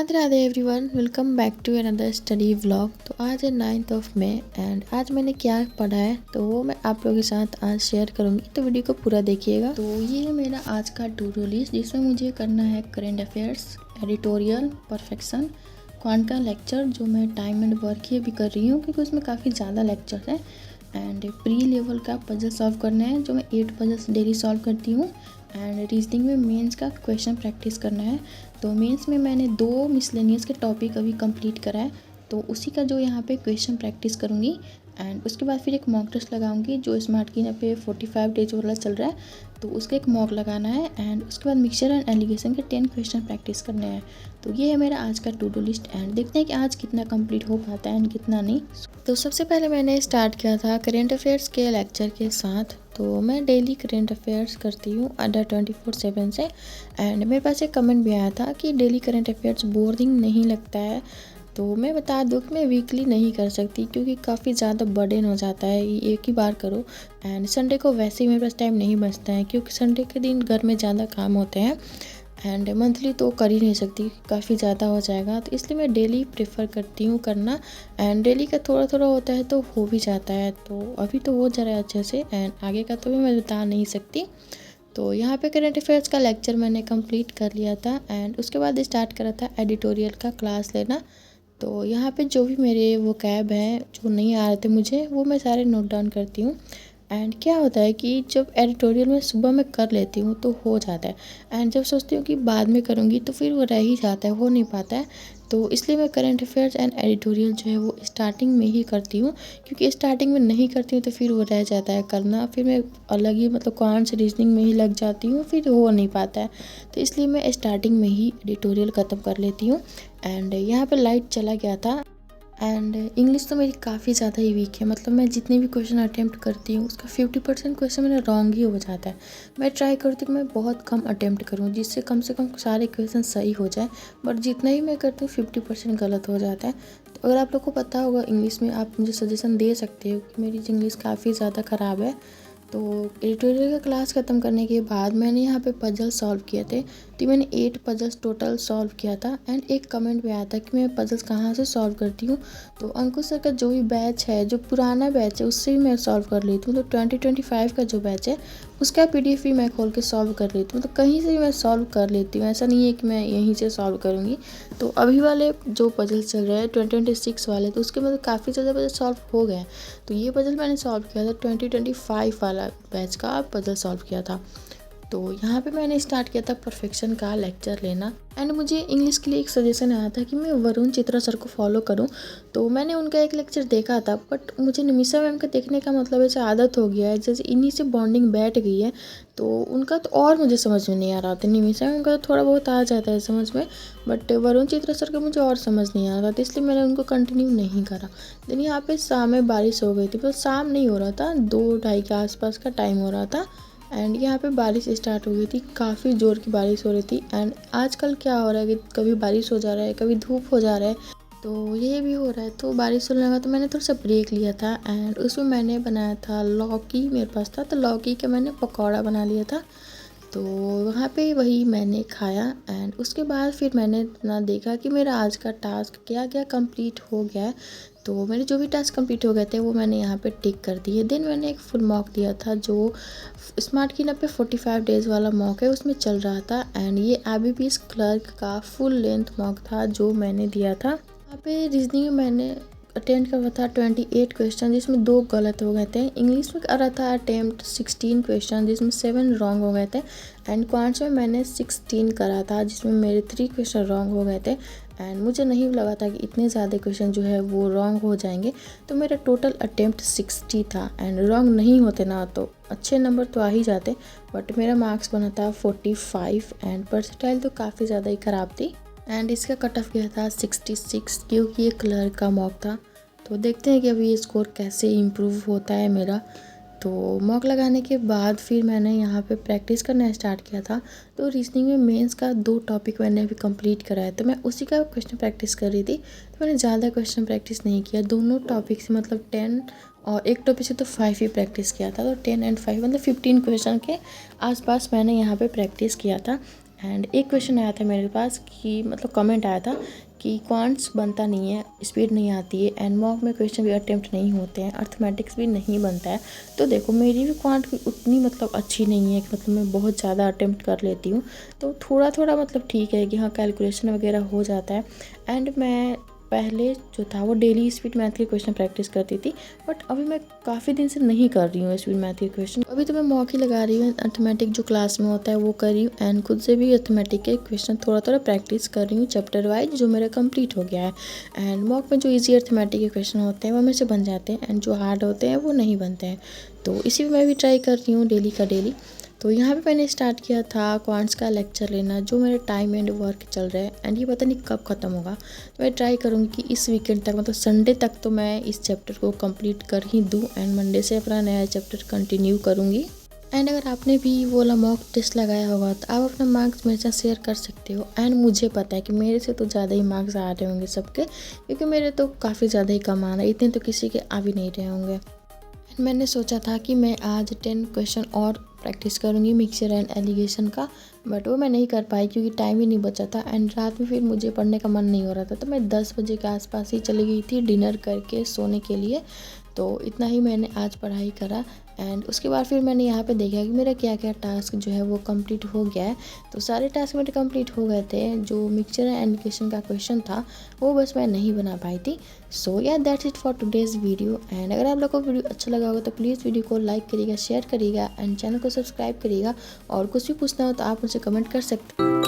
Radhe Radhe everyone, welcome back to another study vlog. तो आज है 9 मई एंड आज मैंने क्या पढ़ा है तो वो मैं आप लोगों के साथ आज शेयर करूंगी। तो वीडियो को पूरा देखिएगा। तो ये है मेरा आज का टू डू लिस्ट जिसमें मुझे करना है current affairs, editorial, perfection, quant का लेक्चर जो मैं टाइम एंड वर्क ही अभी कर रही हूँ क्योंकि उसमें काफ़ी ज़्यादा लेक्चर है। एंड प्री लेवल का पजल सॉल्व करना है जो मैं 8 पजल्स डेली सॉल्व करती हूँ। एंड रीजनिंग में मेंस का क्वेश्चन प्रैक्टिस करना है। तो मेंस में मैंने 2 मिसलेनियस के टॉपिक अभी कंप्लीट करा है तो उसी का जो यहाँ पे क्वेश्चन प्रैक्टिस करूँगी। एंड उसके बाद फिर एक मॉक टेस्ट लगाऊंगी जो स्मार्ट की यहाँ पे 45 डेज वाला चल रहा है तो उसका एक मॉक लगाना है। एंड उसके बाद मिक्सचर एंड एलिगेशन के 10 क्वेश्चन प्रैक्टिस करने हैं। तो ये है मेरा आज का टू डू लिस्ट एंड देखते हैं कि आज कितना कंप्लीट हो पाता है एंड कितना नहीं। तो सबसे पहले मैंने स्टार्ट किया था करेंट अफेयर्स के लेक्चर के साथ। तो मैं डेली करेंट अफेयर्स करती हूँ अंडर 24/7 से। एंड मेरे पास एक कमेंट भी आया था कि डेली करेंट अफेयर्स बोरिंग नहीं लगता है। तो मैं बता दूँ कि मैं वीकली नहीं कर सकती क्योंकि काफ़ी ज़्यादा बर्डन हो जाता है, ये एक ही बार करो। एंड संडे को वैसे ही मेरे पास टाइम नहीं बचता है क्योंकि संडे के दिन घर में ज़्यादा काम होते हैं। एंड मंथली तो कर ही नहीं सकती, काफ़ी ज़्यादा हो जाएगा। तो इसलिए मैं डेली प्रेफर करती हूँ करना। एंड डेली का थोड़ा थोड़ा होता है तो हो भी जाता है। तो अभी तो हो जा रहा है अच्छे से एंड आगे का तो भी मैं बता नहीं सकती। तो यहाँ पे करेंट अफेयर्स का लेक्चर मैंने कंप्लीट कर लिया था एंड उसके बाद स्टार्ट करा था एडिटोरियल का क्लास लेना। तो यहाँ पे जो भी मेरे वो कैब हैं जो नहीं आ रहे थे मुझे वो मैं सारे नोट डाउन करती हूँ। एंड क्या होता है कि जब एडिटोरियल में सुबह में कर लेती हूँ तो हो जाता है। एंड जब सोचती हूँ कि बाद में करूँगी तो फिर वो रह ही जाता है, हो नहीं पाता है। तो इसलिए मैं करंट अफेयर्स एंड एडिटोरियल जो है वो स्टार्टिंग में ही करती हूँ क्योंकि स्टार्टिंग में नहीं करती हूँ तो फिर वो रह जाता है करना। फिर मैं अलग ही मतलब क्वांट्स रीजनिंग में ही लग जाती हूँ, फिर हो नहीं पाता है। तो इसलिए मैं स्टार्टिंग में ही एडिटोरियल ख़त्म कर लेती हूँ। एंड यहाँ पे लाइट चला गया था। एंड इंग्लिश तो मेरी काफ़ी ज़्यादा ही वीक है, मतलब मैं जितने भी क्वेश्चन अटेम्प्ट करती हूँ उसका 50% क्वेश्चन मेरा रॉन्ग ही हो जाता है। मैं ट्राई करती हूँ कि मैं बहुत कम अटेम्प्ट करूँ जिससे कम से कम सारे क्वेश्चन सही हो जाए, बट जितना ही मैं करती हूँ 50% गलत हो जाता है। तो अगर आप लोग को पता होगा इंग्लिश में आप मुझे सजेशन दे सकते हो कि मेरी इंग्लिश काफ़ी ज़्यादा ख़राब है। तो एडिटोरियल का क्लास ख़त्म करने के बाद मैंने यहाँ पे पजल सॉल्व किए थे। तो मैंने 8 पजल्स टोटल सॉल्व किया था। एंड एक कमेंट भी आया था कि मैं पजल्स कहाँ से सॉल्व करती हूँ। तो अंकुश सर का जो भी बैच है, जो पुराना बैच है उससे भी मैं सॉल्व कर लेती हूँ। तो 2025 का जो बैच है उसका PDF भी मैं खोल के सॉल्व कर लेती हूँ। तो कहीं से भी मैं सॉल्व कर लेती हूँ, ऐसा नहीं है कि मैं यहीं से सॉल्व करूँगी। तो अभी वाले जो पजल्स चल रहे हैं 2026 वाले, तो उसके मतलब काफ़ी ज़्यादा पजल सॉल्व हो गए हैं। तो ये पजल मैंने सॉल्व किया था 2025 वाला बैच का पजल सॉल्व किया था। तो यहाँ पे मैंने स्टार्ट किया था परफेक्शन का लेक्चर लेना। एंड मुझे इंग्लिश के लिए एक सजेशन आया था कि मैं वरुण चित्रा सर को फॉलो करूँ। तो मैंने उनका एक लेक्चर देखा था, बट मुझे निमिषा मैम का देखने का मतलब ऐसे आदत हो गया है, जैसे इन्हीं से बॉन्डिंग बैठ गई है। तो उनका तो और मुझे समझ में नहीं आ रहा था। निमिषा मैम का तो थोड़ा बहुत आ जाता है समझ में, बट वरुण चित्रा सर का मुझे और समझ नहीं आ रहा था, इसलिए मैंने उनको कंटिन्यू नहीं करा। लेकिन यहाँ पे शाम में बारिश हो गई थी, मतलब शाम नहीं हो रहा था, 2-2:30 के आसपास का टाइम हो रहा था। एंड यहाँ पे बारिश स्टार्ट हो गई थी, काफ़ी ज़ोर की बारिश हो रही थी। एंड आजकल क्या हो रहा है कि कभी बारिश हो जा रहा है, कभी धूप हो जा रहा है, तो ये भी हो रहा है। तो बारिश होने लगा तो मैंने थोड़ा सा ब्रेक लिया था एंड उसमें मैंने बनाया था लौकी, मेरे पास था तो लौकी का मैंने पकौड़ा बना लिया था। तो वहाँ पे वही मैंने खाया। एंड उसके बाद फिर मैंने ना देखा कि मेरा आज का टास्क क्या क्या कंप्लीट हो गया है। तो मेरे जो भी टास्क कंप्लीट हो गए थे वो मैंने यहाँ पे टिक कर दिए। देन मैंने एक फुल मॉक दिया था जो स्मार्ट की ना पे 45 डेज़ वाला मॉक है उसमें चल रहा था। एंड ये IBPS क्लर्क का फुल लेंथ मॉक था जो मैंने दिया था। यहाँ पे रीजनिंग में मैंने अटेम्प्ट करा था 28 क्वेश्चन जिसमें 2 गलत हो गए थे। इंग्लिश में करा था अटेम्प्ट 16 क्वेश्चन जिसमें 7 रॉन्ग हो गए थे। एंड क्वांट्स में मैंने 16 करा था जिसमें मेरे 3 क्वेश्चन रॉन्ग हो गए थे। एंड मुझे नहीं लगा था कि इतने ज़्यादा क्वेश्चन जो है वो रॉन्ग हो जाएंगे। तो मेरा टोटल अटेम्प्ट 60 था। एंड रॉन्ग नहीं होते ना तो अच्छे नंबर तो आ ही जाते, बट मेरा मार्क्स बना था 45। एंड परसेंटाइल तो काफ़ी ज़्यादा ही ख़राब थी। एंड इसका कट ऑफ गया था 66 क्योंकि ये क्लर्क का मॉक था। तो देखते हैं कि अभी ये स्कोर कैसे इम्प्रूव होता है मेरा। तो मॉक लगाने के बाद फिर मैंने यहाँ पे प्रैक्टिस करना स्टार्ट किया था। तो रीजनिंग में मेंस का 2 टॉपिक मैंने अभी कंप्लीट करा है, तो मैं उसी का क्वेश्चन प्रैक्टिस कर रही थी। तो मैंने ज़्यादा क्वेश्चन प्रैक्टिस नहीं किया, दोनों टॉपिक से मतलब 10 और एक टॉपिक से तो 5 ही प्रैक्टिस किया था। तो 10 एंड 5 मतलब 15 क्वेश्चन के आसपास मैंने यहाँ पे प्रैक्टिस किया था। एंड एक क्वेश्चन आया था मेरे पास कि मतलब कमेंट आया था कि क्वांट्स बनता नहीं है, स्पीड नहीं आती है एंड मॉक में क्वेश्चन भी अटेम्प्ट नहीं होते हैं, अर्थमेटिक्स भी नहीं बनता है। तो देखो मेरी भी क्वांट उतनी मतलब अच्छी नहीं है कि मतलब मैं बहुत ज़्यादा अटेम्प्ट कर लेती हूँ, तो थोड़ा थोड़ा मतलब ठीक है कि हाँ कैलकुलेशन वगैरह हो जाता है। एंड मैं पहले जो था वो डेली स्पीड मैथ के क्वेश्चन प्रैक्टिस करती थी, बट अभी मैं काफ़ी दिन से नहीं कर रही हूँ स्पीड मैथ के क्वेश्चन। अभी तो मैं मॉक ही लगा रही हूँ, अर्थमेटिक जो क्लास में होता है वो कर रही हूँ एंड खुद से भी अर्थमेटिक के क्वेश्चन थोड़ा थोड़ा प्रैक्टिस कर रही हूँ चैप्टर वाइज, जो मेरा कंप्लीट हो गया है। एंड मॉक में जो ईजी अर्थमेटिक के क्वेश्चन होते हैं वो मेरे से बन जाते हैं एंड जो हार्ड होते हैं वो नहीं बनते हैं। तो इसी में मैं भी ट्राई कर रही हूँ डेली का डेली। तो यहाँ पे मैंने स्टार्ट किया था क्वांट्स का लेक्चर लेना, जो मेरे टाइम एंड वर्क चल रहा है एंड ये पता नहीं कब ख़त्म होगा। तो मैं ट्राई करूँगी कि इस वीकेंड तक मतलब संडे तक तो मैं इस चैप्टर को कंप्लीट कर ही दूँ एंड मंडे से अपना नया चैप्टर कंटिन्यू करूँगी। एंड अगर आपने भी वो वाला मॉक टेस्ट लगाया होगा तो आप अपना मार्क्स मेरे साथ शेयर कर सकते हो। एंड मुझे पता है कि मेरे से तो ज़्यादा ही मार्क्स आ रहे होंगे सबके, क्योंकि मेरे तो काफ़ी ज़्यादा ही कम आ रहे हैं, इतने तो किसी के आ भी नहीं रहे होंगे। मैंने सोचा था कि मैं आज 10 क्वेश्चन और प्रैक्टिस करूँगी मिक्सचर एंड एलिगेशन का, बट वो मैं नहीं कर पाई क्योंकि टाइम ही नहीं बचा था एंड रात में फिर मुझे पढ़ने का मन नहीं हो रहा था, तो मैं 10 बजे के आसपास ही चली गई थी डिनर करके सोने के लिए। तो इतना ही मैंने आज पढ़ाई करा एंड उसके बाद फिर मैंने यहाँ पे देखा कि मेरा क्या क्या टास्क जो है वो कंप्लीट हो गया है। तो सारे टास्क मेरे कंप्लीट हो गए थे, जो मिक्सचर एंड एलिगेशन का क्वेश्चन था वो बस मैं नहीं बना पाई थी। सो या that's it for today's video. And अगर आप लोग को वीडियो अच्छा लगा होगा तो प्लीज़ वीडियो को लाइक करिएगा, शेयर करिएगा एंड चैनल को सब्सक्राइब करिएगा। और कुछ भी पूछना हो तो आप मुझसे कमेंट कर सकते हैं।